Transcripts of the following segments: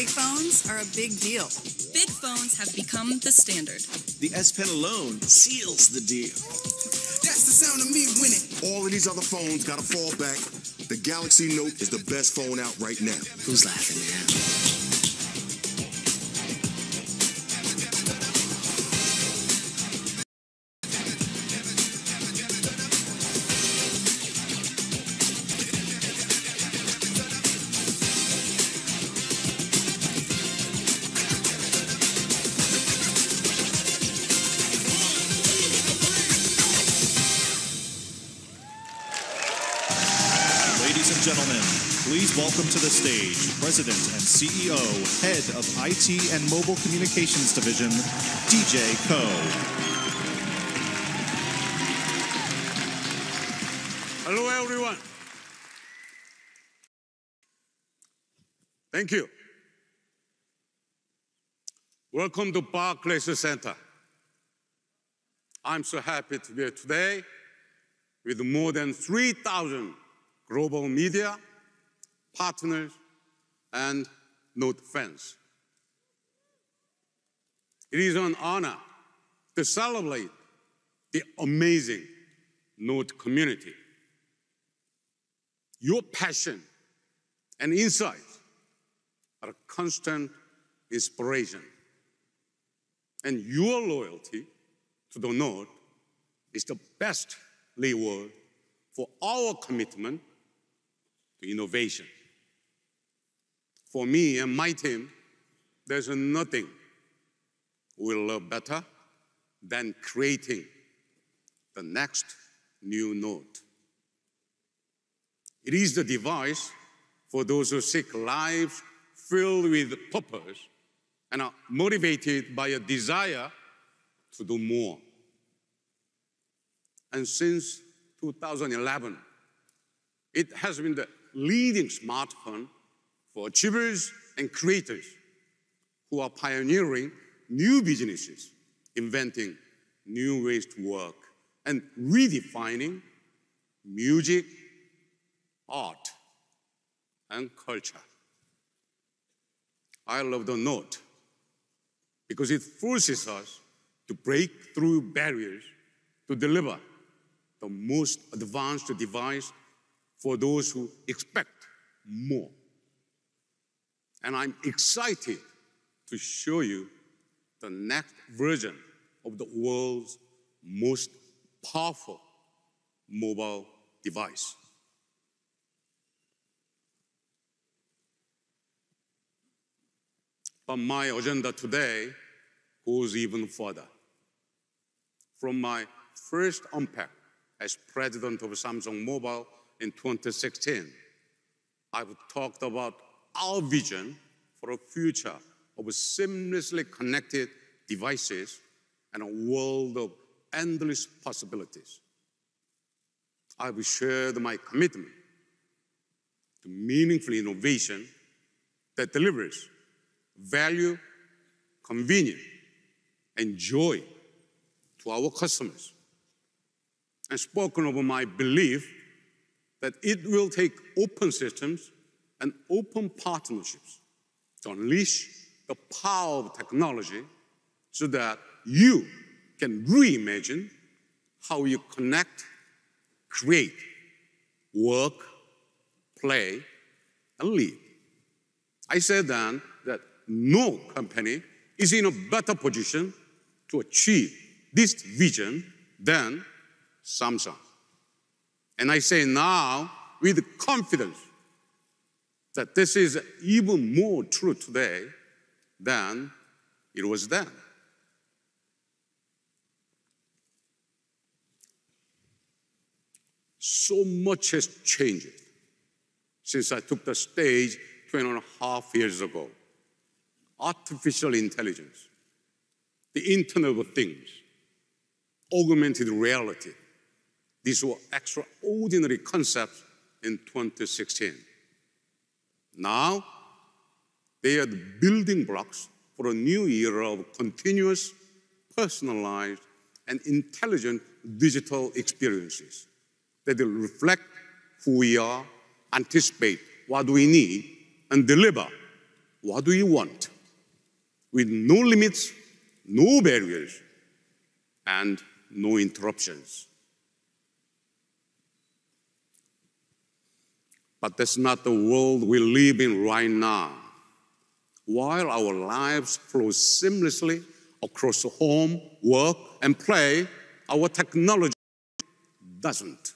Big phones are a big deal. Big phones have become the standard. The S Pen alone seals the deal. That's the sound of me winning. All of these other phones gotta fall back. The Galaxy Note is the best phone out right now. Who's laughing now? Ladies and gentlemen, please welcome to the stage President and CEO, Head of IT and Mobile Communications Division, DJ Koh. Hello, everyone. Thank you. Welcome to Barclays Center. I'm so happy to be here today with more than 3,000 global media, partners, and Note fans. It is an honor to celebrate the amazing Note community. Your passion and insights are a constant inspiration. And your loyalty to the Note is the best reward for our commitment to innovation. For me and my team, there's nothing we love better than creating the next new Note. It is the device for those who seek lives filled with purpose and are motivated by a desire to do more. And since 2011, it has been the leading smartphone for achievers and creators who are pioneering new businesses, inventing new ways to work, and redefining music, art, and culture. I love the Note because it forces us to break through barriers to deliver the most advanced device for those who expect more. And I'm excited to show you the next version of the world's most powerful mobile device. But my agenda today goes even further. From my first unpack as president of Samsung Mobile in 2016, I've talked about our vision for a future of seamlessly connected devices and a world of endless possibilities. I've shared my commitment to meaningful innovation that delivers value, convenience, and joy to our customers, and spoken of my belief that it will take open systems and open partnerships to unleash the power of technology so that you can reimagine how you connect, create, work, play, and live. I said then that no company is in a better position to achieve this vision than Samsung. And I say now with confidence that this is even more true today than it was then. So much has changed since I took the stage 2.5 years ago. Artificial intelligence, the Internet of Things, augmented reality. These were extraordinary concepts in 2016. Now, they are the building blocks for a new era of continuous, personalized, and intelligent digital experiences that will reflect who we are, anticipate what we need, and deliver what do you want? With no limits, no barriers, and no interruptions. But that's not the world we live in right now. While our lives flow seamlessly across home, work, and play, our technology doesn't.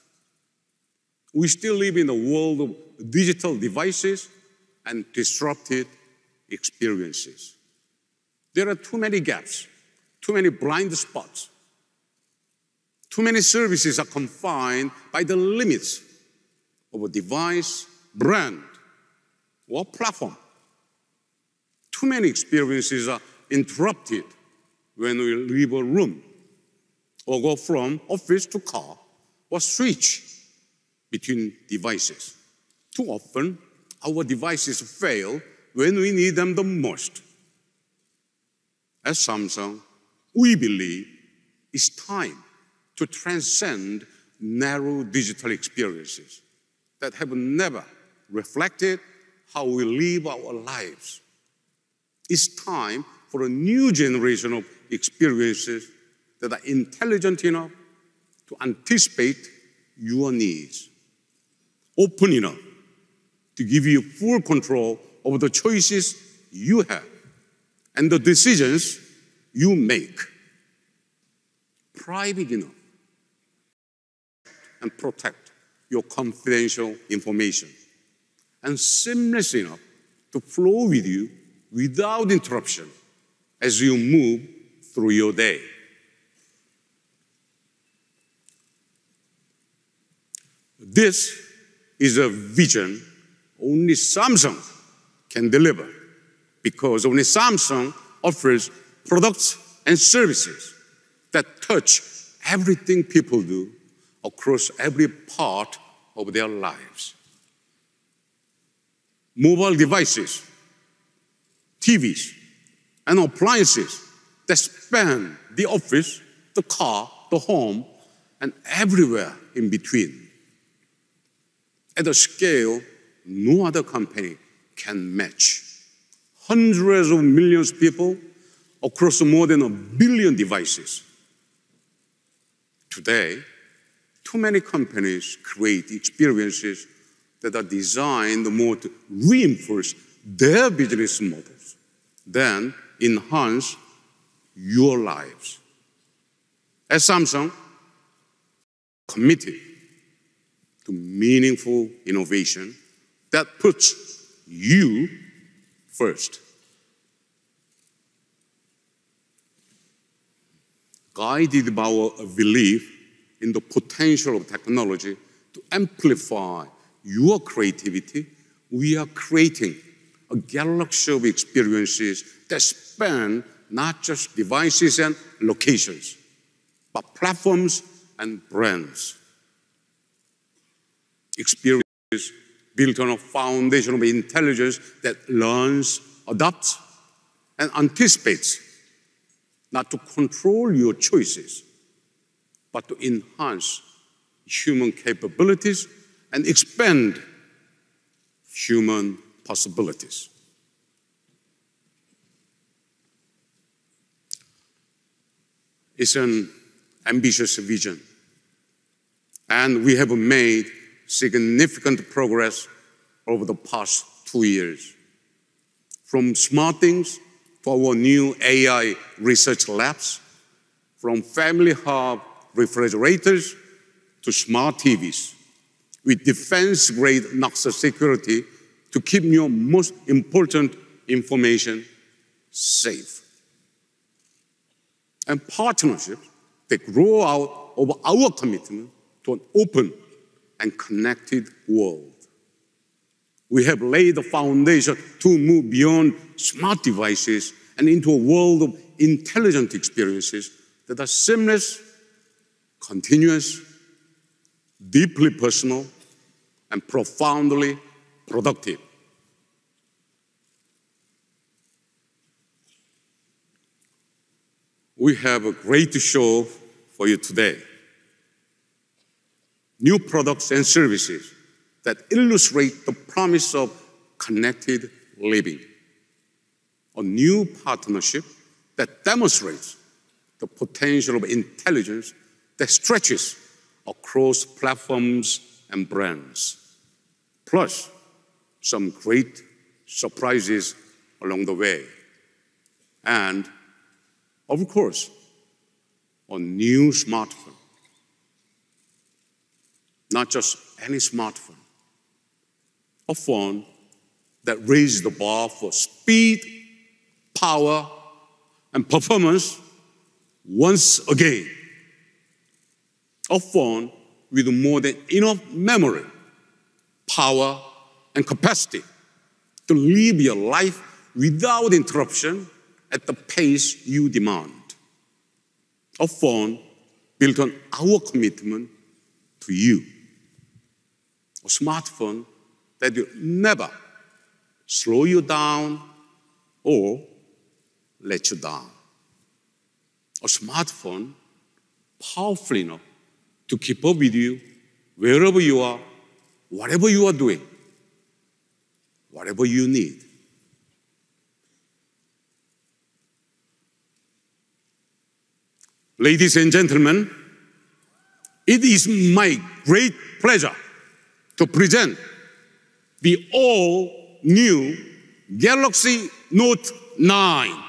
We still live in a world of digital devices and disrupted experiences. There are too many gaps, too many blind spots. Too many services are confined by the limits of a device, brand, or platform. Too many experiences are interrupted when we leave a room or go from office to car or switch between devices. Too often, our devices fail when we need them the most. At Samsung, we believe it's time to transcend narrow digital experiences that have never reflected how we live our lives. It's time for a new generation of experiences that are intelligent enough to anticipate your needs, open enough to give you full control over the choices you have and the decisions you make, private enough and protect your confidential information, and seamless enough to flow with you without interruption as you move through your day. This is a vision only Samsung can deliver, because only Samsung offers products and services that touch everything people do across every part of their lives. Mobile devices, TVs, and appliances that span the office, the car, the home, and everywhere in between, at a scale no other company can match. Hundreds of millions of people across more than 1 billion devices. Today, too many companies create experiences that are designed more to reinforce their business models than enhance your lives. At Samsung, committed to meaningful innovation that puts you first. Guided by our belief in the potential of technology to amplify your creativity, we are creating a galaxy of experiences that span not just devices and locations, but platforms and brands. Experiences built on a foundation of intelligence that learns, adapts, and anticipates, not to control your choices, but to enhance human capabilities and expand human possibilities. It's an ambitious vision, and we have made significant progress over the past 2 years. From SmartThings to our new AI research labs, from Family Hub refrigerators to smart TVs, with defense-grade Nexus security to keep your most important information safe. And partnerships that grow out of our commitment to an open and connected world. We have laid the foundation to move beyond smart devices and into a world of intelligent experiences that are seamless, continuous, deeply personal, and profoundly productive. We have a great show for you today. New products and services that illustrate the promise of connected living. a new partnership that demonstrates the potential of intelligence that stretches across platforms and brands. Plus, some great surprises along the way. And, of course, a new smartphone. Not just any smartphone. A phone that raises the bar for speed, power, and performance once again. A phone with more than enough memory, power, and capacity to live your life without interruption at the pace you demand. A phone built on our commitment to you. A smartphone that will never slow you down or let you down. A smartphone powerful enough to keep up with you wherever you are, whatever you are doing, whatever you need. Ladies and gentlemen, it is my great pleasure to present the all-new Galaxy Note 9.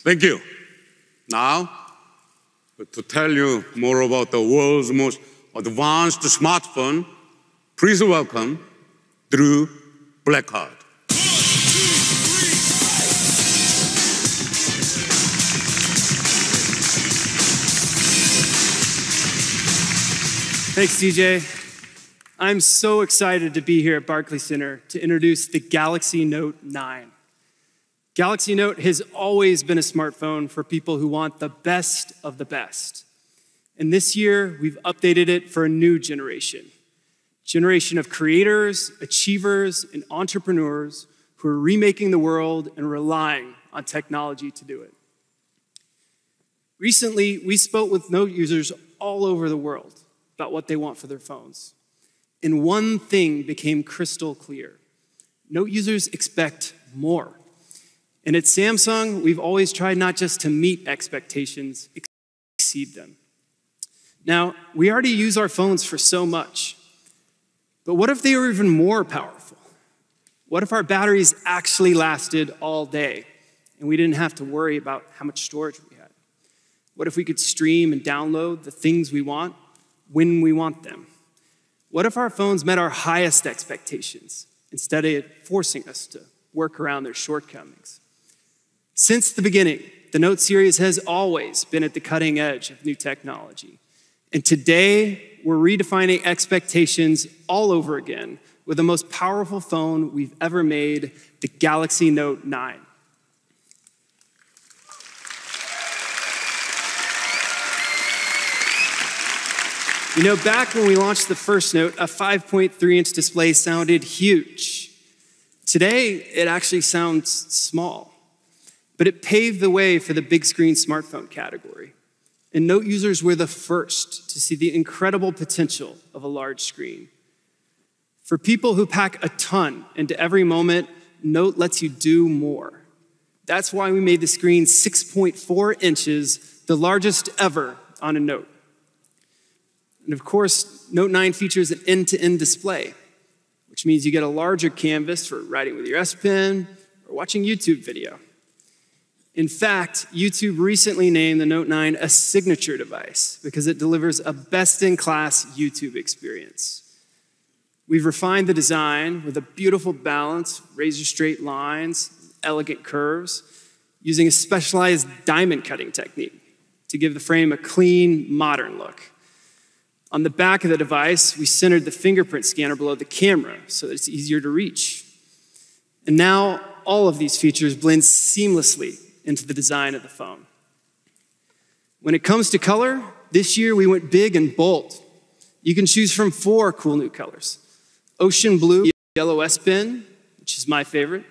Thank you. Now, to tell you more about the world's most advanced smartphone, please welcome Drew Blackard. Thanks, DJ. I'm so excited to be here at Barclays Center to introduce the Galaxy Note 9. Galaxy Note has always been a smartphone for people who want the best of the best. And this year, we've updated it for a new generation of creators, achievers, and entrepreneurs who are remaking the world and relying on technology to do it. Recently, we spoke with Note users all over the world about what they want for their phones. And one thing became crystal clear. Note users expect more. And at Samsung, we've always tried not just to meet expectations, exceed them. Now, we already use our phones for so much, but what if they were even more powerful? What if our batteries actually lasted all day and we didn't have to worry about how much storage we had? What if we could stream and download the things we want when we want them? What if our phones met our highest expectations instead of forcing us to work around their shortcomings? Since the beginning, the Note series has always been at the cutting edge of new technology. And today, we're redefining expectations all over again with the most powerful phone we've ever made, the Galaxy Note 9. You know, back when we launched the first Note, a 5.3-inch display sounded huge. Today, it actually sounds small. But it paved the way for the big screen smartphone category. And Note users were the first to see the incredible potential of a large screen. For people who pack a ton into every moment, Note lets you do more. That's why we made the screen 6.4 inches, the largest ever on a Note. And of course, Note 9 features an end-to-end display, which means you get a larger canvas for writing with your S Pen or watching YouTube video. In fact, YouTube recently named the Note 9 a signature device because it delivers a best-in-class YouTube experience. We've refined the design with a beautiful balance, razor-straight lines, elegant curves, using a specialized diamond cutting technique to give the frame a clean, modern look. On the back of the device, we centered the fingerprint scanner below the camera so that it's easier to reach. And now, all of these features blend seamlessly into the design of the phone. When it comes to color, this year we went big and bold. You can choose from 4 cool new colors: ocean blue, yellow S Pen, which is my favorite,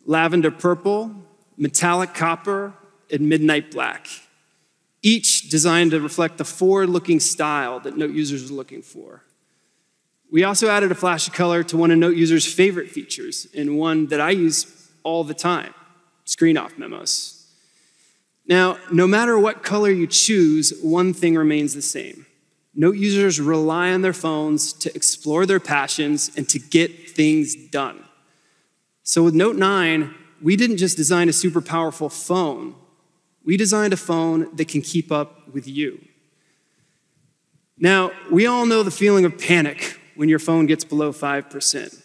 lavender purple, metallic copper, and midnight black. Each designed to reflect the forward-looking style that Note users are looking for. We also added a flash of color to one of Note users' favorite features, and one that I use all the time: screen-off memos. Now, no matter what color you choose, one thing remains the same. Note users rely on their phones to explore their passions and to get things done. So with Note 9, we didn't just design a super powerful phone. We designed a phone that can keep up with you. Now, we all know the feeling of panic when your phone gets below 5%.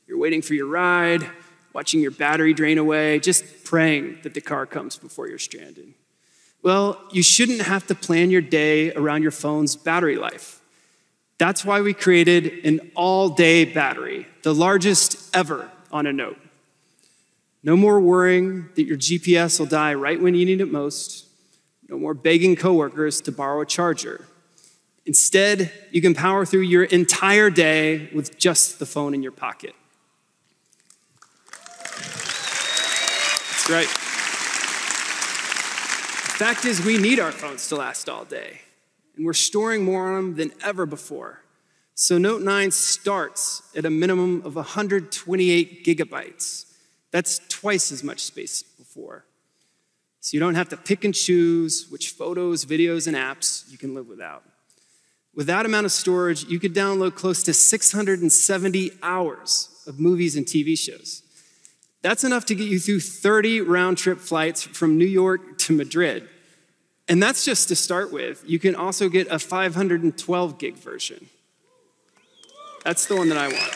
You're waiting for your ride, watching your battery drain away, just praying that the car comes before you're stranded. Well, you shouldn't have to plan your day around your phone's battery life. That's why we created an all-day battery, the largest ever on a Note. No more worrying that your GPS will die right when you need it most. No more begging coworkers to borrow a charger. Instead, you can power through your entire day with just the phone in your pocket. That's right. The fact is, we need our phones to last all day, and we're storing more on them than ever before. So Note 9 starts at a minimum of 128 gigabytes. That's twice as much space before. So you don't have to pick and choose which photos, videos, and apps you can live without. With that amount of storage, you could download close to 670 hours of movies and TV shows. That's enough to get you through 30 round-trip flights from New York to Madrid. And that's just to start with. You can also get a 512 gig version. That's the one that I want.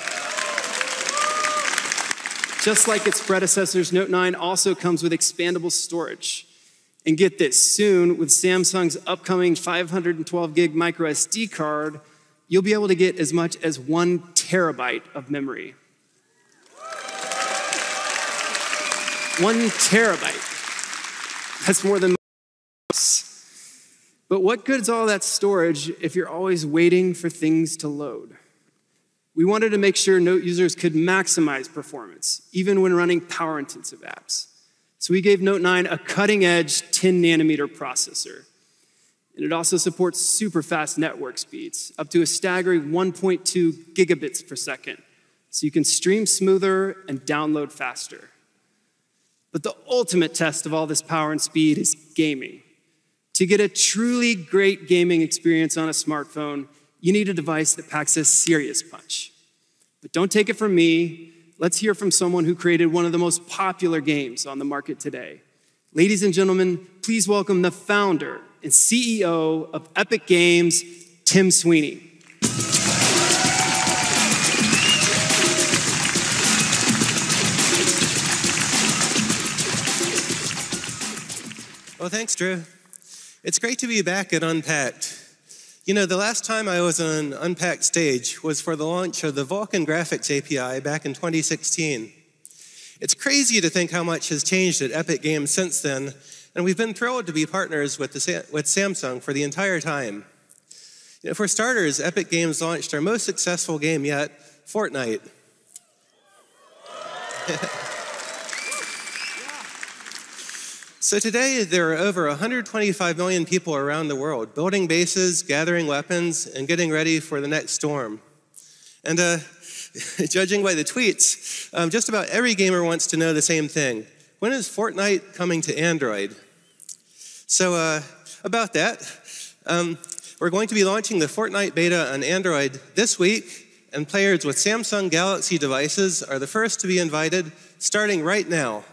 Just like its predecessors, Note 9 also comes with expandable storage. And get this, soon with Samsung's upcoming 512 gig micro SD card, you'll be able to get as much as 1 terabyte of memory. 1 terabyte. That's more than most. But what good is all that storage if you're always waiting for things to load? We wanted to make sure Note users could maximize performance, even when running power-intensive apps. So we gave Note 9 a cutting-edge 10-nanometer processor. And it also supports super fast network speeds, up to a staggering 1.2 gigabits per second. So you can stream smoother and download faster. But the ultimate test of all this power and speed is gaming. To get a truly great gaming experience on a smartphone, you need a device that packs a serious punch. But don't take it from me. Let's hear from someone who created one of the most popular games on the market today. Ladies and gentlemen, please welcome the founder and CEO of Epic Games, Tim Sweeney. Well, thanks, Drew. It's great to be back at Unpacked. You know, the last time I was on an Unpacked stage was for the launch of the Vulkan Graphics API back in 2016. It's crazy to think how much has changed at Epic Games since then, and we've been thrilled to be partners with Samsung for the entire time. You know, for starters, Epic Games launched our most successful game yet, Fortnite. So today, there are over 125 million people around the world building bases, gathering weapons, and getting ready for the next storm. And judging by the tweets, just about every gamer wants to know the same thing. When is Fortnite coming to Android? So about that, we're going to be launching the Fortnite beta on Android this week, and players with Samsung Galaxy devices are the first to be invited, starting right now.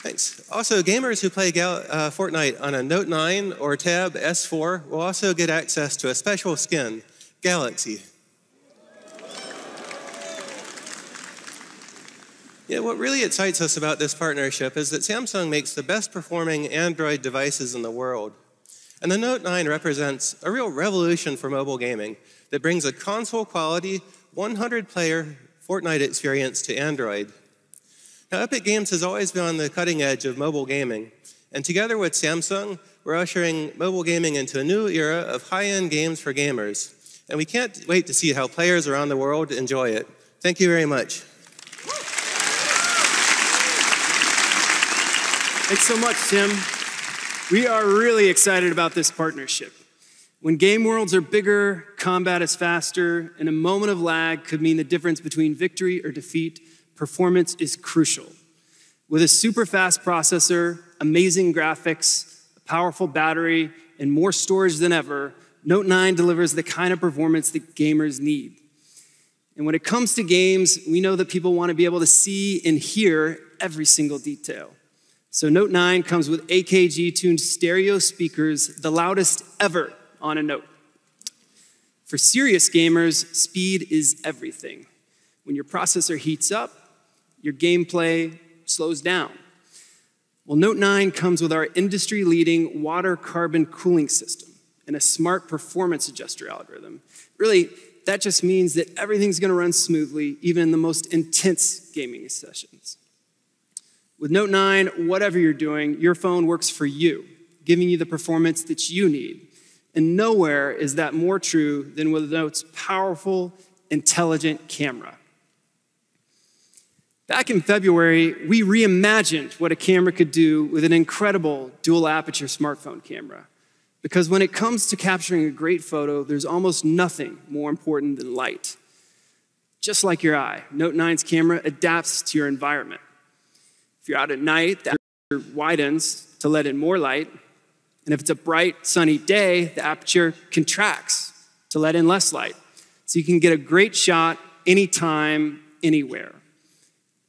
Thanks. Also, gamers who play Fortnite on a Note 9 or Tab S4 will also get access to a special skin, Galaxy. Yeah, what really excites us about this partnership is that Samsung makes the best performing Android devices in the world. And the Note 9 represents a real revolution for mobile gaming that brings a console quality 100-player Fortnite experience to Android. Now, Epic Games has always been on the cutting edge of mobile gaming, and together with Samsung, we're ushering mobile gaming into a new era of high-end games for gamers. And we can't wait to see how players around the world enjoy it. Thank you very much. Thanks so much, Tim. We are really excited about this partnership. When game worlds are bigger, combat is faster, and a moment of lag could mean the difference between victory or defeat, performance is crucial. With a super fast processor, amazing graphics, a powerful battery, and more storage than ever, Note 9 delivers the kind of performance that gamers need. And when it comes to games, we know that people want to be able to see and hear every single detail. So Note 9 comes with AKG-tuned stereo speakers, the loudest ever on a Note. For serious gamers, speed is everything. When your processor heats up, your gameplay slows down. Well, Note 9 comes with our industry-leading water carbon cooling system and a smart performance adjuster algorithm. Really, that just means that everything's going to run smoothly, even in the most intense gaming sessions. With Note 9, whatever you're doing, your phone works for you, giving you the performance that you need. And nowhere is that more true than with Note's powerful, intelligent camera. Back in February, we reimagined what a camera could do with an incredible dual aperture smartphone camera. Because when it comes to capturing a great photo, there's almost nothing more important than light. Just like your eye, Note 9's camera adapts to your environment. If you're out at night, the aperture widens to let in more light. And if it's a bright, sunny day, the aperture contracts to let in less light. So you can get a great shot anytime, anywhere.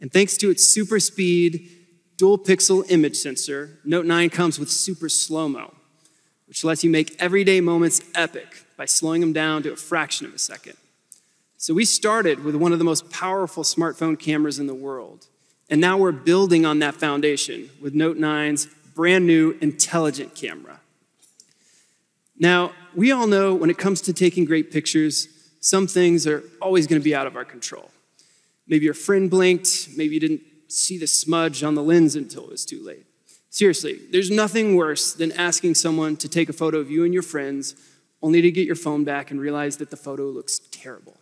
And thanks to its super speed, dual pixel image sensor, Note 9 comes with super slow-mo, which lets you make everyday moments epic by slowing them down to a fraction of a second. So we started with one of the most powerful smartphone cameras in the world. And now we're building on that foundation with Note 9's brand new intelligent camera. Now, we all know when it comes to taking great pictures, some things are always going to be out of our control. Maybe your friend blinked, maybe you didn't see the smudge on the lens until it was too late. Seriously, there's nothing worse than asking someone to take a photo of you and your friends only to get your phone back and realize that the photo looks terrible.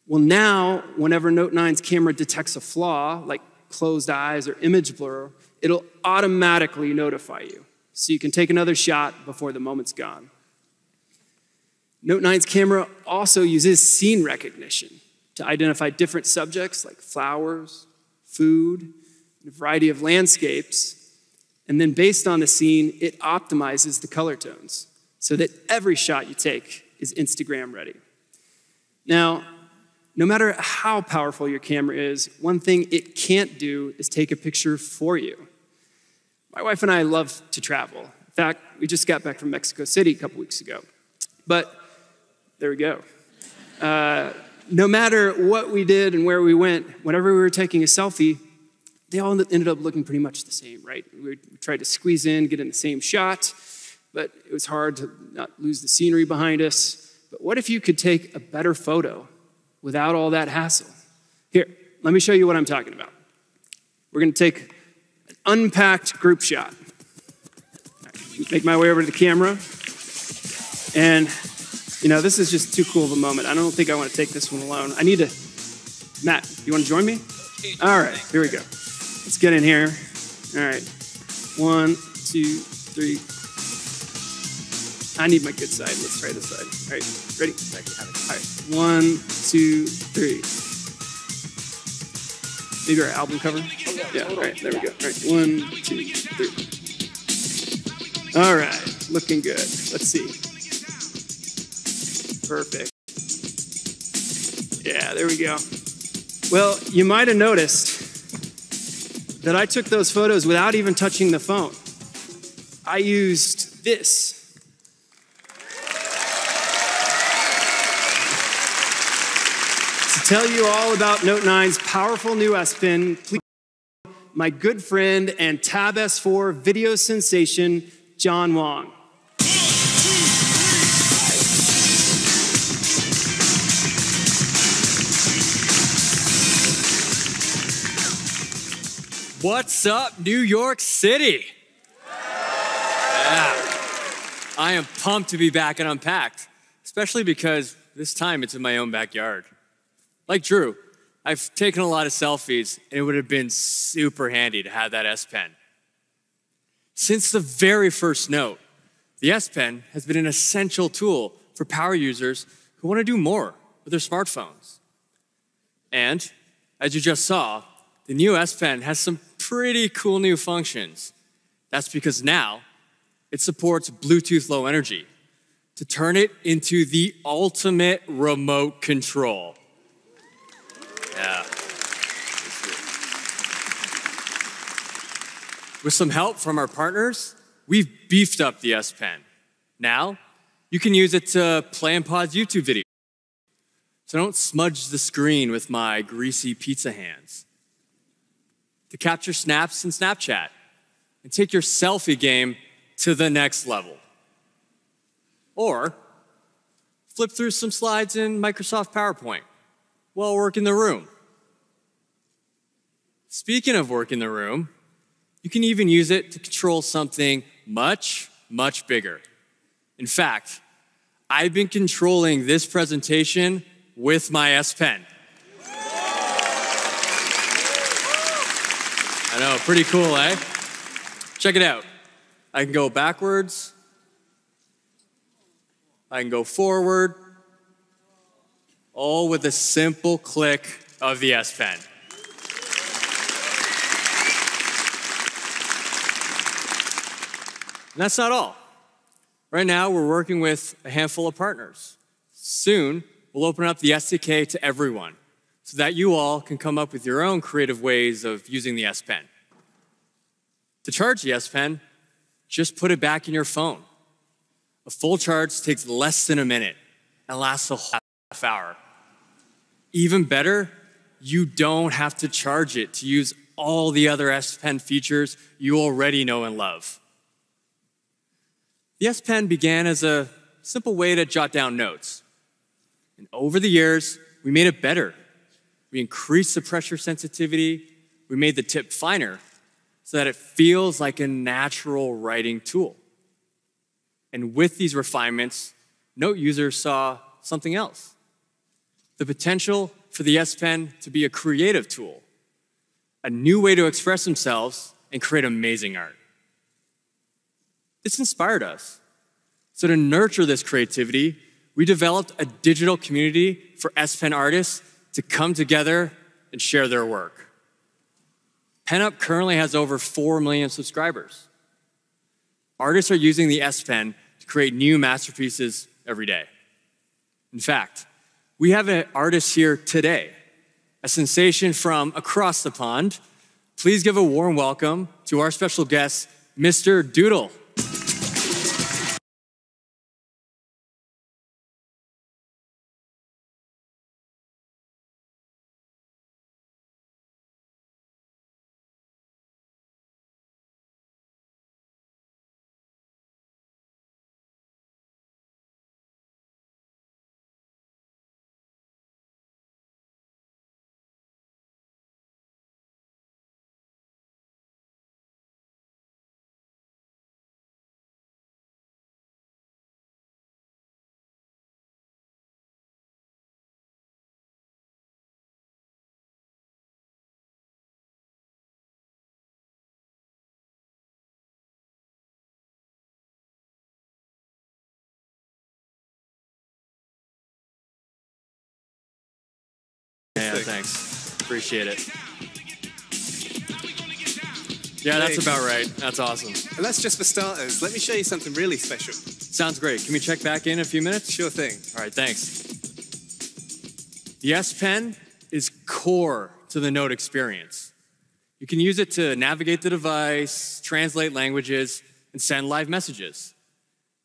Well, now, whenever Note 9's camera detects a flaw, like closed eyes or image blur, it'll automatically notify you, so you can take another shot before the moment's gone. Note 9's camera also uses scene recognition to identify different subjects like flowers, food, and a variety of landscapes. And then based on the scene, it optimizes the color tones so that every shot you take is Instagram ready. Now, no matter how powerful your camera is, one thing it can't do is take a picture for you. My wife and I love to travel. In fact, we just got back from Mexico City a couple weeks ago. But there we go. No matter what we did and where we went, whenever we were taking a selfie, they all ended up looking pretty much the same, right? We tried to squeeze in, get in the same shot, but it was hard to not lose the scenery behind us. But what if you could take a better photo without all that hassle? Here, let me show you what I'm talking about. We're going to take an unpacked group shot. Make my way over to the camera. And, you know, this is just too cool of a moment. I don't think I want to take this one alone. I need to, Matt, you want to join me? All right, here we go. Let's get in here. All right, 1, 2, 3. I need my good side. Let's try this side. All right, ready? All right, 1, 2, 3. Maybe our album cover? Yeah, all right, there we go. All right, 1, 2, 3. All right, looking good. Let's see. Perfect. Yeah, there we go. Well, you might have noticed that I took those photos without even touching the phone. I used this. To tell you all about Note 9's powerful new S Pen, please my good friend and Tab S4 video sensation, John Wong. What's up, New York City? Yeah. I am pumped to be back and Unpacked, especially because this time it's in my own backyard. Like Drew, I've taken a lot of selfies, and it would have been super handy to have that S Pen. Since the very first Note, the S Pen has been an essential tool for power users who want to do more with their smartphones. And as you just saw, the new S Pen has some pretty cool new functions. That's because now it supports Bluetooth Low Energy to turn it into the ultimate remote control. Yeah. With some help from our partners, we've beefed up the S Pen. Now, you can use it to play and pause YouTube videos. So don't smudge the screen with my greasy pizza hands. To capture snaps in Snapchat and take your selfie game to the next level. Or flip through some slides in Microsoft PowerPoint while working the room. Speaking of work in the room, you can even use it to control something much, much bigger. In fact, I've been controlling this presentation with my S Pen. I know, pretty cool, eh? Check it out. I can go backwards. I can go forward. All with a simple click of the S Pen. And that's not all. Right now, we're working with a handful of partners. Soon, we'll open up the SDK to everyone so that you all can come up with your own creative ways of using the S Pen. To charge the S Pen, just put it back in your phone. A full charge takes less than a minute and lasts a whole half hour. Even better, you don't have to charge it to use all the other S Pen features you already know and love. The S Pen began as a simple way to jot down notes. And over the years, we made it better. We increased the pressure sensitivity. We made the tip finer so that it feels like a natural writing tool. And with these refinements, Note users saw something else. The potential for the S Pen to be a creative tool, a new way to express themselves and create amazing art. This inspired us. So to nurture this creativity, we developed a digital community for S Pen artists to come together and share their work. PenUp currently has over 4 million subscribers. Artists are using the S Pen to create new masterpieces every day. In fact, we have an artist here today, a sensation from across the pond. Please give a warm welcome to our special guest, Mr. Doodle. thanks. Appreciate it. Yeah, that's about right. That's awesome. And that's just for starters. Let me show you something really special. Sounds great. Can we check back in a few minutes? Sure thing. All right, thanks. The S Pen is core to the Note experience. You can use it to navigate the device, translate languages, and send live messages.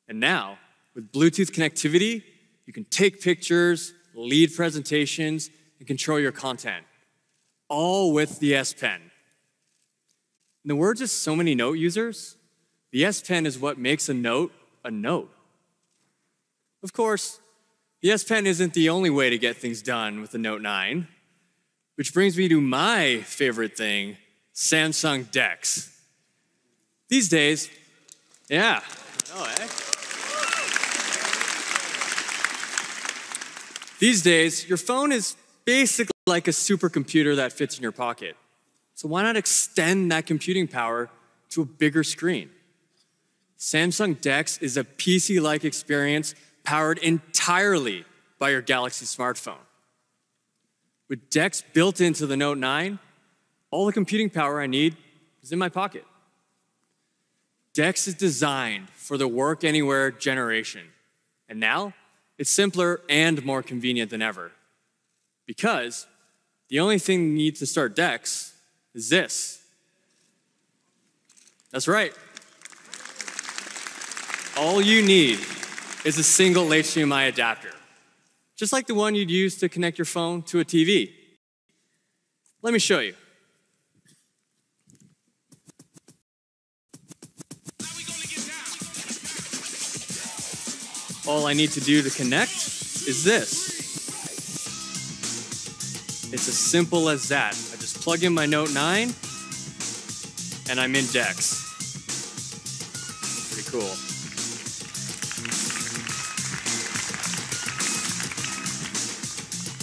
And now, with Bluetooth connectivity, you can take pictures, lead presentations, and control your content, all with the S Pen. In the words of so many Note users, the S Pen is what makes a Note a Note. Of course, the S Pen isn't the only way to get things done with the Note 9, which brings me to my favorite thing, Samsung DeX. These days, yeah. These days, your phone is basically like a supercomputer that fits in your pocket. So why not extend that computing power to a bigger screen? Samsung DeX is a PC-like experience powered entirely by your Galaxy smartphone. With DeX built into the Note 9, all the computing power I need is in my pocket. DeX is designed for the work anywhere generation. And now, it's simpler and more convenient than ever. Because the only thing you need to start DeX is this. That's right. All you need is a single HDMI adapter, just like the one you'd use to connect your phone to a TV. Let me show you. All I need to do to connect is this. It's as simple as that. I just plug in my Note 9, and I'm in DeX. Pretty cool.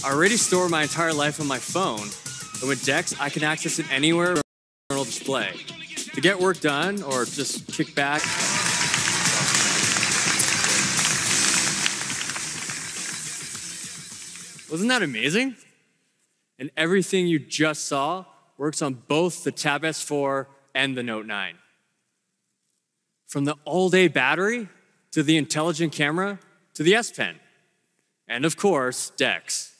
I already store my entire life on my phone, and with DeX, I can access it anywhere on a external display. To get work done, or just kick back, wasn't that amazing? And everything you just saw works on both the Tab S4 and the Note 9. From the all-day battery, to the intelligent camera, to the S Pen. And of course, DeX.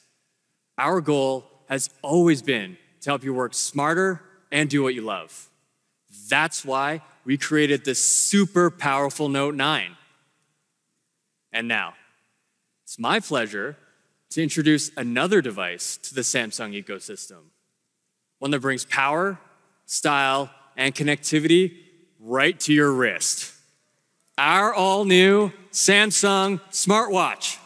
Our goal has always been to help you work smarter and do what you love. That's why we created this super powerful Note 9. And now, it's my pleasure to introduce another device to the Samsung ecosystem. One that brings power, style, and connectivity right to your wrist. Our all-new Samsung smartwatch.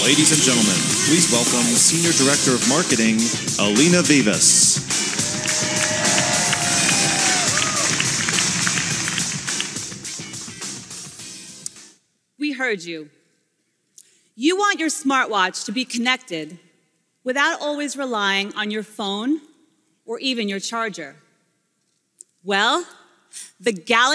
Ladies and gentlemen, please welcome Senior Director of Marketing, Alina Vivas. We heard you. You want your smartwatch to be connected without always relying on your phone or even your charger. Well, the Galaxy